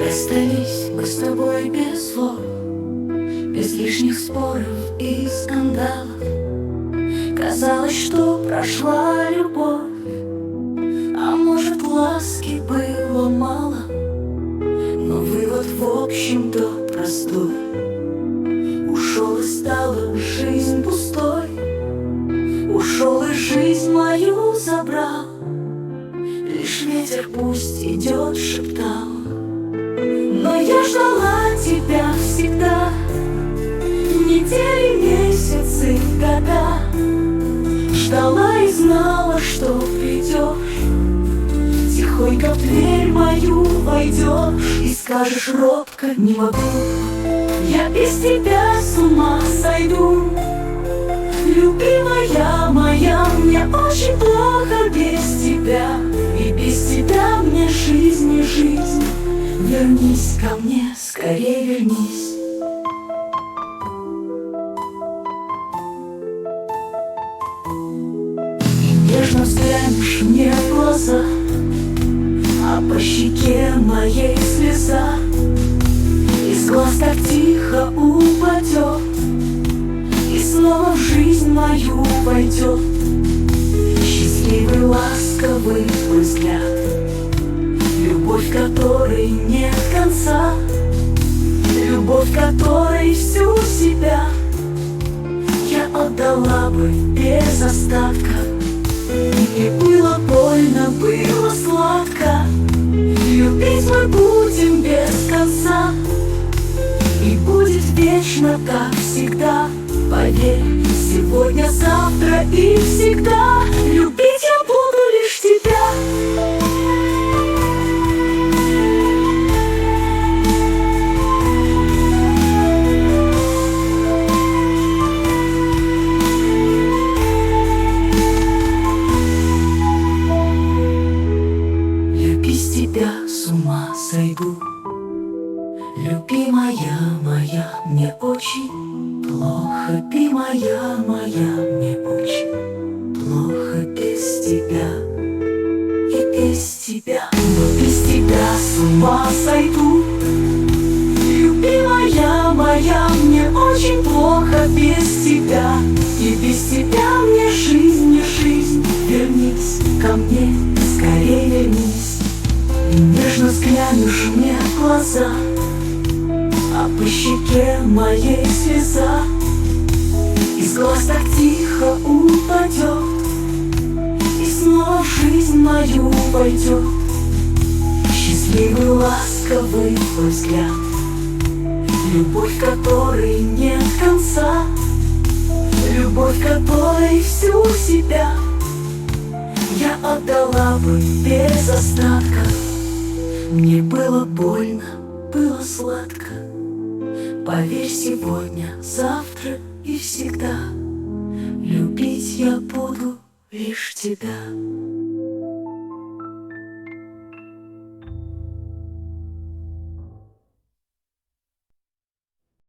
Расстались мы с тобой без слов, без лишних споров и скандалов. Казалось, что прошла любовь, а может, ласки было мало. Но вывод в общем-то простой: ушел и стала жизнь пустой. Ушел и жизнь мою забрал, лишь ветер пусть идет, шептал. Но я ждала тебя всегда, недели, месяцы, года. Ждала и знала, что придешь, тихонько в дверь мою войдешь и скажешь робко: не могу, я без тебя с ума сойду. Любимая моя, мне очень плохо без тебя, и без тебя мне жизнь не жизнь. Вернись ко мне, скорее вернись. И нежно взглянешь мне в глаза, а по щеке моей слеза из глаз так тихо упадет, и снова в жизнь мою войдет счастливый, ласковый твой взгляд. Любовь, которой нет конца, любовь, которой всю себя я отдала бы без остатка. Мне было больно, было сладко, любить мы будем без конца, и будет вечно так всегда. Поверь, сегодня, завтра и всегда любить я буду лишь тебя. Без тебя с ума сойду. Любимая моя, мне очень плохо. Любимая моя, мне очень плохо без тебя и без тебя. Но без тебя с ума сойду. Любимая моя, мне очень плохо без тебя, и без тебя мне жизнь не жизнь. Вернись ко мне, скорее вернись. И нежно взглянешь мне в глаза, а по щеке моей слеза из глаз так тихо упадет, и снова в жизнь мою войдет счастливый, ласковый твой взгляд. Любовь, которой нет конца, любовь, которой всю себя я отдала бы без остатка. Мне было больно, было сладко. Поверь, сегодня, завтра и всегда любить я буду лишь тебя.